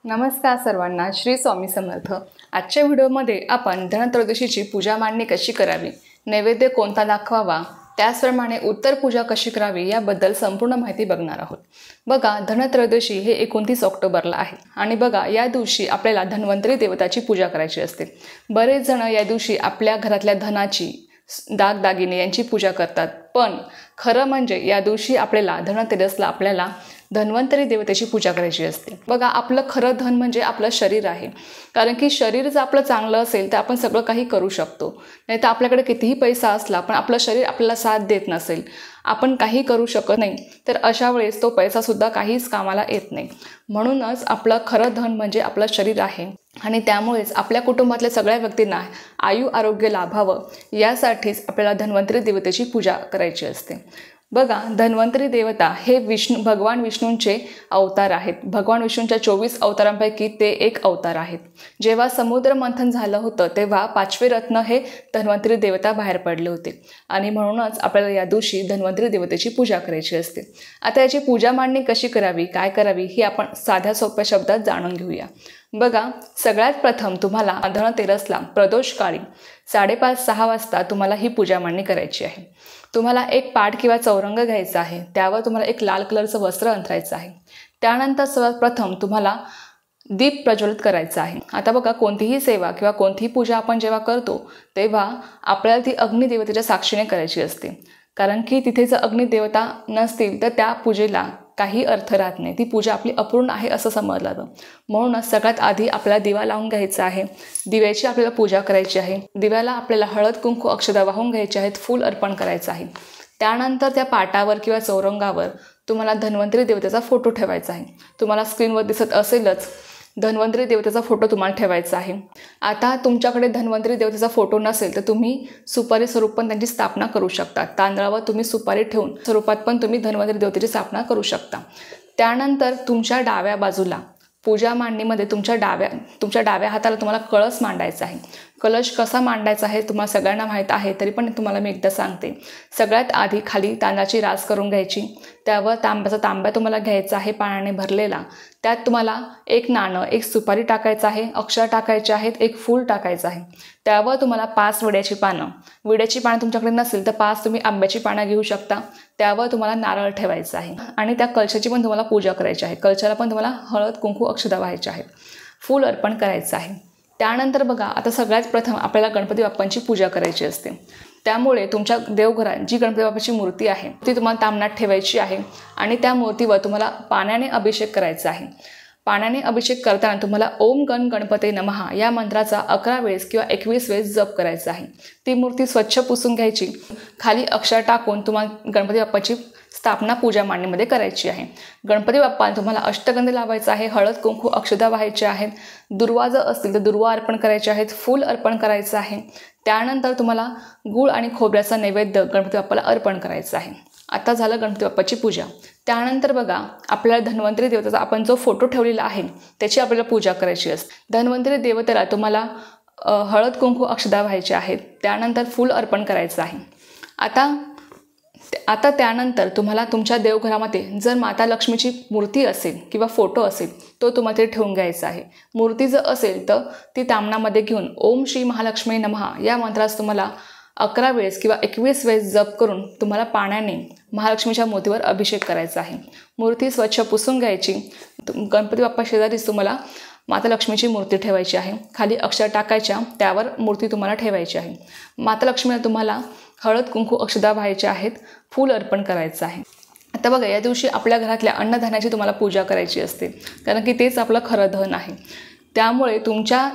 नमस्कार सर्वांना, श्री स्वामी समर्थ। आजच्या व्हिडिओमध्ये आपण धनत्रयोदशीची पूजा मांडणी कशी करावी, नैवेद्य कोणता दाखवावा, त्याचप्रमाणे उत्तर पूजा कशी करावी याबद्दल संपूर्ण माहिती बघणार आहोत। बघा, धनत्रयोदशी हे 29 ऑक्टोबरला आहे आणि बघा या दिवशी आपल्याला धन्वंतरी देवताची पूजा करायची असते। बरेच जण या दिवशी आपल्या घरातल्या धनाची, दागदागिने यांची पूजा करतात, पण खरं म्हणजे या दिवशी आपल्याला धनतेरसला आपल्याला धन्वंतरी देवतेची पूजा करायची असते। बघा, आपलं खरं धन म्हणजे आपलं शरीर आहे, कारण की शरीर जर आपलं चांगलं असेल तर आपण सगळं काही करू शकतो। नाही तर आपल्याकडे कितीही पैसा असला पण आपलं शरीर आपल्याला साथ देत नसेल, आपण काही करू शकत नाही, तर अशा वेळेस तो पैसासुद्धा काहीच कामाला येत नाही। म्हणूनच आपलं खरं धन म्हणजे आपलं शरीर आहे आणि त्यामुळेच आपल्या कुटुंबातल्या सगळ्या व्यक्तींना आयु आरोग्य लाभावं यासाठीच आपल्याला धन्वंतरी देवतेची पूजा करायची असते। बघा, धन्वंतरी देवता हे भगवान विष्णूंचे अवतार आहेत। भगवान विष्णूंच्या 24 अवतारांपैकी ते एक अवतार आहेत। जेव्हा समुद्र मंथन झालं होतं तेव्हा 5वे रत्न हे धन्वंतरी देवता बाहेर पडले होते आणि म्हणूनच आपल्याला या दिवशी धन्वंतरी देवतेची पूजा करायची असते। आता याची पूजा मांडणी कशी करावी, काय करावी ही आपण साध्या सोप्या शब्दात जाणून घेऊया। बघा, सगळ्यात प्रथम तुम्हाला धनतेरसला प्रदोषकाळी 5:30-6 वाजता तुम्हाला ही पूजा मांडणी करायची आहे। तुम्हाला एक पाट किंवा चौरंग घ्यायचा आहे, त्यावर तुम्हाला एक लाल कलरचं वस्त्र अंथरायचं आहे। त्यानंतर सर्वात प्रथम तुम्हाला दीप प्रज्वलित करायचा आहे। आता बघा, कोणतीही सेवा किंवा कोणतीही पूजा आपण जेव्हा करतो तेव्हा आपल्याला ती अग्निदेवतेच्या साक्षीने करायची असते, कारण की तिथे जर अग्निदेवता नसतील तर त्या पूजेला काही अर्थ राहत नाही, ती पूजा आपली अपूर्ण आहे असं समजलं जातं। म्हणूनच सगळ्यात आधी आपल्याला दिवा लावून घ्यायचा आहे, दिव्याची आपल्याला पूजा करायची आहे। दिव्याला आपल्याला हळद कुंकू अक्षता वाहून घ्यायचे आहेत, फूल अर्पण करायचं आहे। त्यानंतर त्या पाटावर किंवा चौरंगावर तुम्हाला धन्वंतरी देवतेचा फोटो ठेवायचा आहे। तुम्हाला स्क्रीनवर दिसत असेलच, धन्वंतरी देवतेचा फोटो तुम्हाला ठेवायचा आहे। आता तुमच्याकडे धन्वंतरी देवतेचा फोटो नसेल तर तुम्ही सुपारी स्वरूप पण त्यांची स्थापना करू शकता। तांदळावर तुम्ही सुपारी ठेवून स्वरूपात पण तुम्ही धन्वंतरी देवतेची स्थापना करू शकता। त्यानंतर तुमच्या डाव्या बाजूला पूजा मांडणीमध्ये तुमच्या डाव्या हाताला तुम्हाला कळस मांडायचा आहे। कलश कसा मांडायचा आहे तुम्हाला सगळ्यांना माहीत आहे, तरी पण तुम्हाला मी एकदा सांगते। सगळ्यात आधी खाली तांदळाची रास करून घ्यायची, त्यावर तांब्या तुम्हाला घ्यायचा आहे पाण्याने भरलेला। त्यात तुम्हाला एक नाणं, एक सुपारी टाकायचं आहे, अक्षर टाकायचे आहेत, एक फूल टाकायचं आहे। त्यावर तुम्हाला 5 विड्याची पानं तुमच्याकडे नसेल तर 5 तुम्ही आंब्याची पानं घेऊ शकता। त्यावर तुम्हाला नारळ ठेवायचा आहे आणि त्या कलशाची पण तुम्हाला पूजा करायची आहे। कलशाला पण तुम्हाला हळद कुंकू अक्षता व्हायच्या आहेत, फूल अर्पण करायचं आहे। त्यानंतर बघा, आता सगळ्यात प्रथम आपल्याला गणपती बाप्पांची पूजा करायची असते। त्यामुळे तुमच्या देवघरात जी गणपती बाप्पाची मूर्ती आहे ती तुम्हाला तामणात ठेवायची आहे आणि त्या मूर्तीवर तुम्हाला पाण्याने अभिषेक करायचा आहे। पाण्याने अभिषेक करताना तुम्हाला ओम गण गणपते नमः या मंत्राचा 11 वेळेस किंवा 21 वेळेस जप करायचा आहे। ती मूर्ती स्वच्छ पुसून घ्यायची, खाली अक्षर टाकून तुम्हाला गणपती बाप्पाची स्थापना पूजा मांडणीमध्ये करायची आहे। गणपती बाप्पाला तुम्हाला अष्टगंध लावायचा आहे, हळद कुंकू अक्षता व्हायच्या आहेत, दुर्वा जर असतील तर दुर्वा अर्पण करायचे आहेत, फूल अर्पण करायचं आहे। त्यानंतर तुम्हाला गूळ आणि खोबऱ्याचा नैवेद्य गणपती बाप्पाला अर्पण करायचा आहे। आता झालं गणपती बाप्पाची पूजा। त्यानंतर बघा, आपल्याला धन्वंतरी देवतेचा आपण जो फोटो ठेवलेला आहे त्याची आपल्याला पूजा करायची असते। धन्वंतरी देवतेला तुम्हाला हळद कुंकू अक्षता व्हायचे आहेत, त्यानंतर फूल अर्पण करायचं आहे। आता त्यानंतर तुम्हाला तुमच्या देवघरामध्ये जर माता लक्ष्मीची मूर्ती असेल किंवा फोटो असेल तो तुम्हाला ते ठेवून घ्यायचा आहे। मूर्ती जर असेल तर ती तामणामध्ये घेऊन ओम श्री महालक्ष्मी नमः या मंत्रास तुम्हाला 11 वेळेस किंवा 21 वेळेस जप करून तुम्हाला पाण्याने महालक्ष्मीच्या मूर्तीवर अभिषेक करायचा आहे। मूर्ती स्वच्छ पुसून घ्यायची। गणपती बाप्पा शेजारीच तुम्हाला माता लक्ष्मीची मूर्ती ठेवायची आहे, खाली अक्षर टाकायच्या, त्यावर मूर्ती तुम्हाला ठेवायची आहे। माता लक्ष्मीला तुम्हाला हळद कुंकू अक्षता व्हायच्या आहेत, फूल अर्पण करायचं आहे। आता बघा, या दिवशी आपल्या घरातल्या अन्नधान्याची तुम्हाला पूजा करायची असते, कारण की तेच आपलं खरं धन आहे। त्यामुळे तुमच्या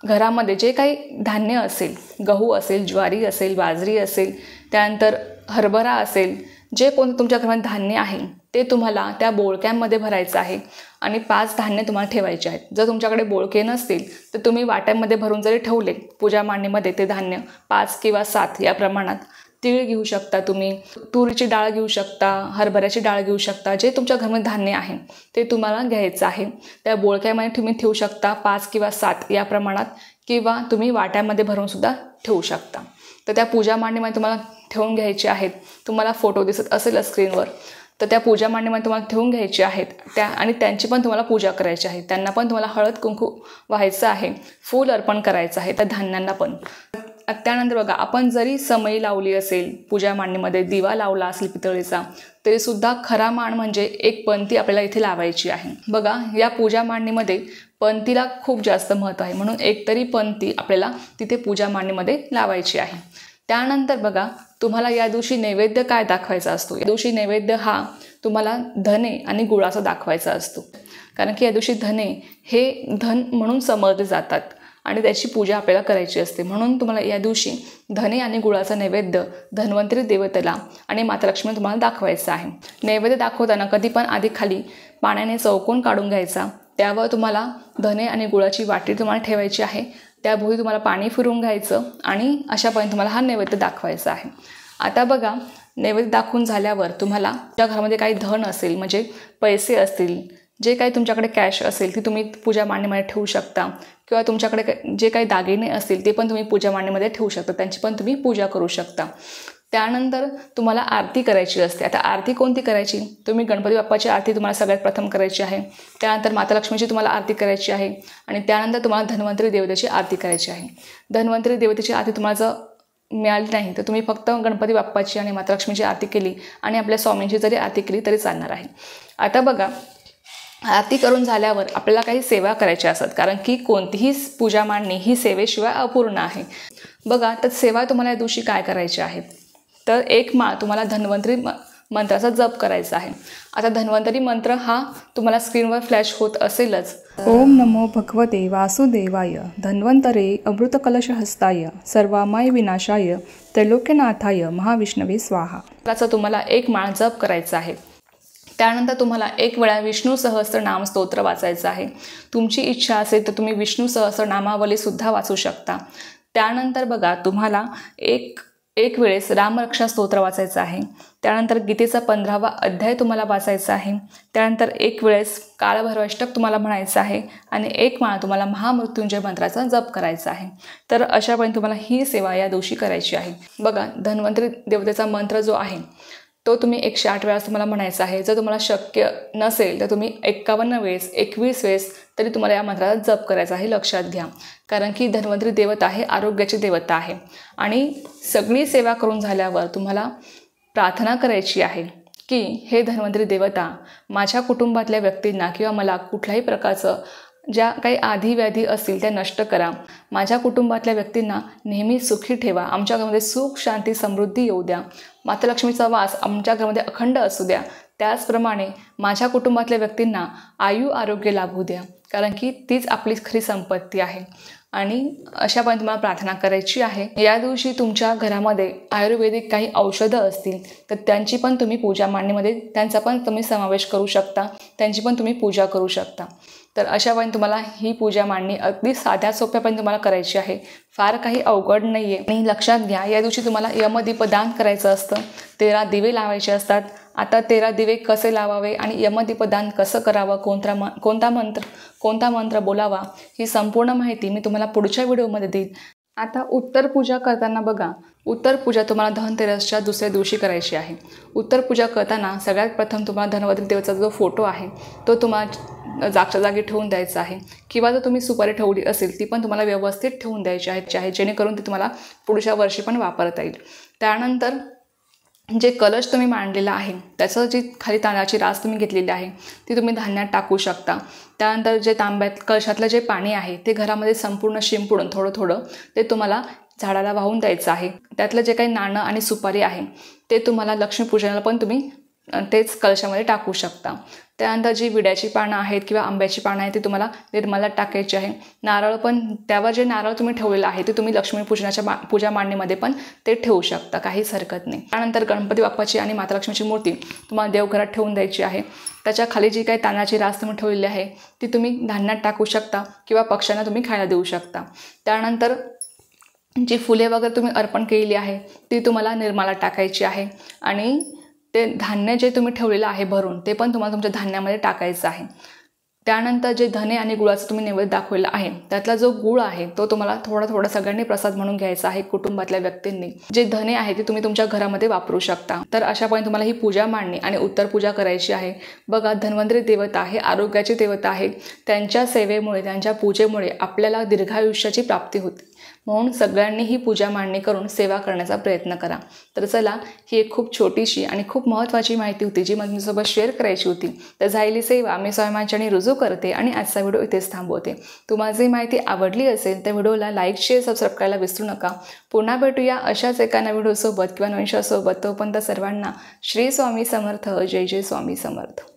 घरामध्ये जे काही धान्य असेल, गहू असेल, ज्वारी असेल, बाजरी असेल, त्यानंतर हरभरा असेल, जे कोणतं तुमच्या घरात धान्य आहे ते तुम्हाला त्या बोळक्यांमध्ये भरायचं आहे आणि 5 धान्य तुम्हाला ठेवायचे आहेत। जर तुमच्याकडे बोळके नसतील तर तुम्ही वाट्यांमध्ये भरून जरी ठेवले पूजा मांडणीमध्ये ते धान्य 5 किंवा 7 या प्रमाणात, तीळ घेऊ शकता, तुम्ही तुरीची डाळ घेऊ शकता, हरभऱ्याची डाळ घेऊ शकता, जे तुमच्या घरामध्ये धान्य आहे ते तुम्हाला घ्यायचं आहे। त्या बोळक्यामध्ये तुम्ही ठेवू शकता 5 किंवा 7 या प्रमाणात, किंवा तुम्ही वाट्यामध्ये भरून सुद्धा ठेवू शकता। तर त्या पूजा मांडणीमध्ये तुम्हाला ठेवून घ्यायचे आहेत। तुम्हाला फोटो दिसत असेल स्क्रीनवर, तर त्या पूजा मांडणीमध्ये तुम्हाला ठेवून घ्यायची आहेत आणि त्यांची पण तुम्हाला पूजा करायची आहे. त्यांना पण तुम्हाला हळद कुंकू व्हायचं आहे, फूल अर्पण करायचं आहे त्या धान्यांना पण. त्यानंतर बघा, आपण जरी समई लावली असेल पूजा मांडणीमध्ये, दिवा लावला असेल पितळेचा, तरीसुद्धा खरा मान म्हणजे एक पंथी आपल्याला इथे लावायची आहे. बघा, या पूजा मांडणीमध्ये पंथीला खूप जास्त महत्त्व आहे, म्हणून एक तरी पंथी आपल्याला तिथे पूजा मांडणीमध्ये लावायची आहे. त्यानंतर बघा, तुम्हाला या दिवशी नैवेद्य काय दाखवायचा असतो. या दिवशी नैवेद्य हा तुम्हाला धने आणि गुळाचा दाखवायचा असतो, कारण की या दिवशी धने हे धन म्हणून समजले जातात आणि त्याची पूजा आपल्याला करायची असते. म्हणून तुम्हाला या दिवशी धने आणि गुळाचा नैवेद्य धन्वंतरी देवतेला आणि माता लक्ष्मी तुम्हाला दाखवायचा आहे. नैवेद्य दाखवताना कधी पण आधी खाली पाण्याने चौकोन काढून घ्यायचा, त्यावर तुम्हाला धने आणि गुळाची वाटी तुम्हाला ठेवायची आहे. त्याभोवती तुम्हाला पाणी फिरून घ्यायचं आणि अशापर्यंत तुम्हाला हा नैवेद्य दाखवायचा आहे. आता बघा, नैवेद्य दाखवून झाल्यावर तुम्हाला तुमच्या घरामध्ये काही धन असेल, म्हणजे पैसे असतील, जे काही तुमच्याकडे कॅश असेल ती तुम्ही पूजा मांडणीमध्ये ठेवू शकता, किंवा तुमच्याकडे जे काही दागिने असतील ते पण तुम्ही पूजा मांडणीमध्ये ठेवू शकता, त्यांची पण तुम्ही पूजा करू शकता. त्यानंतर तुम्हाला आरती करायची असते. आता आरती कोणती करायची, तुम्ही गणपती बाप्पाची आरती तुम्हाला सगळ्यात प्रथम करायची आहे. त्यानंतर माता लक्ष्मीची तुम्हाला आरती करायची आहे आणि त्यानंतर तुम्हाला धन्वंतरी देवतेची आरती करायची आहे. धन्वंतरी देवतेची आरती तुम्हाला जर मिळाली नाही तर तुम्ही फक्त गणपती बाप्पाची आणि माता लक्ष्मीची आरती केली आणि आपल्या स्वामींची जरी आरती केली तरी चालणार आहे. आता बघा, आरती करून झाल्यावर आपल्याला काही सेवा करायच्या असतात, कारण की कोणतीही पूजा मांडणी ही सेवेशिवाय अपूर्ण आहे. बघा, तर सेवा तुम्हाला या दिवशी काय करायची आहे, तर एक माळ तुम्हाला धन्वंतरी मंत्राचा जप करायचा आहे. आता धन्वंतरी मंत्र हा तुम्हाला स्क्रीनवर फ्लॅश होत असेलच. ओम नमो भगवते वासुदेवाय धन्वंतरे अमृतकलशहस्ताय सर्वामय विनाशाय त्रैलोक्यनाथाय महाविष्णवे स्वाहा. त्याचा तुम्हाला एक माळ जप करायचा आहे. त्यानंतर तुम्हाला एक वेळा विष्णू सहस्त्रनाम स्तोत्र वाचायचं आहे. तुमची इच्छा असेल तर तुम्ही विष्णू सहस्त्रनामावलीसुद्धा वाचू शकता. त्यानंतर बघा, तुम्हाला एक वेळेस रामरक्षा स्तोत्र वाचायचं आहे. त्यानंतर गीतेचा 15वा अध्याय तुम्हाला वाचायचा आहे. त्यानंतर एक वेळेस काळभैरवाष्टक तुम्हाला म्हणायचं आहे आणि एक माळ तुम्हाला महामृत्युंजय मंत्राचा जप करायचा आहे. तर अशापर्यंत तुम्हाला ही सेवा या दिवशी करायची आहे. बघा, धन्वंतरी देवतेचा मंत्र जो आहे तो तुम्ही 108 वेळा तुम्हाला म्हणायचा आहे. जर तुम्हाला शक्य नसेल तर तुम्ही 51 वेळेस, 21 वेळेस तरी तुम्हाला या मंत्राचा जप करायचा आहे. लक्षात घ्या, कारण की धन्वंतरी देवता आहे, आरोग्याची देवता आहे. आणि सगळी सेवा करून झाल्यावर तुम्हाला प्रार्थना करायची आहे की हे धन्वंतरी देवता, माझ्या कुटुंबातल्या व्यक्तींना किंवा मला कुठल्याही प्रकारचं ज्या काही आधी व्याधी असतील त्या नष्ट करा. माझ्या कुटुंबातल्या व्यक्तींना नेहमी सुखी ठेवा. आमच्या घरामध्ये सुख, शांती, समृद्धी येऊ द्या. माता लक्ष्मीचा वास आमच्या घरामध्ये अखंड असू द्या. त्याचप्रमाणे माझ्या कुटुंबातल्या व्यक्तींना आयु आरोग्य लाभू द्या, कारण की तीच आपली खरी संपत्ती आहे. आणि अशापर्यंत तुम्हाला प्रार्थना करायची आहे. या दिवशी तुमच्या घरामध्ये आयुर्वेदिक काही औषधं असतील तर त्यांची पण तुम्ही पूजा मांडणीमध्ये त्यांचा पण तुम्ही समावेश करू शकता, त्यांची पण तुम्ही पूजा करू शकता. तर अशापर्यंत तुम्हाला ही पूजा मांडणी अगदी साध्या सोप्यापर्यंत तुम्हाला करायची आहे. फार काही अवघड नाही आहे. आणि लक्षात घ्या, या दिवशी तुम्हाला यमदीपदान करायचं असतं. 13 दिवे लावायचे असतात. आता 13 दिवे कसे लावावे आणि यमदीपदान कसं करावं, कोणता मंत्र बोलावा, ही संपूर्ण माहिती मी तुम्हाला पुढच्या व्हिडिओमध्ये देईन. आता उत्तर पूजा करताना बघा, उत्तर पूजा तुम्हाला धनतेरसच्या दुसऱ्या दिवशी करायची आहे. उत्तर पूजा करताना सगळ्यात प्रथम तुम्हाला धन्वंतरी देवतेचा जो फोटो आहे तो तुम्हाला जागच्या जागी ठेवून द्यायचा आहे, किंवा जर तुम्ही सुपारी ठेवली असेल ती पण तुम्हाला व्यवस्थित ठेवून द्यायची आहे, जेणेकरून ती तुम्हाला पुढच्या वर्षी पण वापरता येईल. त्यानंतर जे कलश तुम्ही मांडलेला आहे त्याचं जी खाली तांदळाची रास तुम्ही घेतलेली आहे ती तुम्ही धान्यात टाकू शकता. त्यानंतर जे तांब्यात कलशातलं जे पाणी आहे ते घरामध्ये संपूर्ण शिंपडून थोडं थोडं ते तुम्हाला झाडाला वाहून द्यायचं आहे. त्यातलं जे काही नाणं आणि सुपारी आहे ते तुम्हाला लक्ष्मीपूजनाला पण तुम्ही तेच कलशामध्ये टाकू शकता. त्यानंतर जी विड्याची पानं आहेत किंवा आंब्याची पानं आहेत ती तुम्हाला निर्मलात टाकायची आहे. नारळ पण, त्यावर जे नारळ तुम्ही ठेवलेलं आहे ते तुम्ही लक्ष्मीपूजनाच्या पूजा मांडणीमध्ये पण ते ठेवू शकता, काहीच हरकत नाही. त्यानंतर गणपती बाप्पाची आणि माता लक्ष्मीची मूर्ती तुम्हाला देवघरात ठेवून द्यायची आहे. त्याच्या खाली जी काही तांदळाची रास तुम्ही ठेवलेली आहे ती तुम्ही धान्यात टाकू शकता किंवा पक्ष्यांना तुम्ही खायला देऊ शकता. त्यानंतर जी फुले वगैरे तुम्ही अर्पण केलेली आहे ती तुम्हाला निर्मलात टाकायची आहे आणि ते धान्य जे तुम्ही ठेवलेलं आहे भरून ते पण तुम्हाला तुमच्या धान्यामध्ये टाकायचं आहे. त्यानंतर जे धने आणि गुळाचं तुम्ही नैवेद्य दाखवलेला आहे त्यातला जो गुळ आहे तो तुम्हाला थोडा सगळ्यांनी प्रसाद म्हणून घ्यायचा आहे कुटुंबातल्या व्यक्तींनी. जे धने आहे ते तुम्ही तुमच्या घरामध्ये वापरू शकता. तर अशा पद्धतीने तुम्हाला ही पूजा मांडणी आणि उत्तर पूजा करायची आहे. बघा, धन्वंतरी देवता आहे, आरोग्याची देवता आहे. त्यांच्या सेवेमुळे, त्यांच्या पूजेमुळे आपल्याला दीर्घायुष्याची प्राप्ती होते. म्हणून सगळ्यांनी ही पूजा मांडणी करून सेवा करण्याचा प्रयत्न करा. तर चला, ही एक खूप छोटीशी आणि खूप महत्त्वाची माहिती होती जी मला तुमच्यासोबत शेअर करायची होती. तर झालेली सेवा मी स्वामींच्यानी रुजू करते आणि आजचा व्हिडिओ इथेच थांबवते. तुम्हाला ही माहिती आवडली असेल तर व्हिडिओला लाईक, शेअर, सबस्क्राईब करायला विसरू नका. पुन्हा भेटूया अशाच एका नवीन व्हिडिओसोबत किंवा नवीनशासोबत. तोपर्यंत सर्वांना श्री स्वामी समर्थ. जय जय स्वामी समर्थ.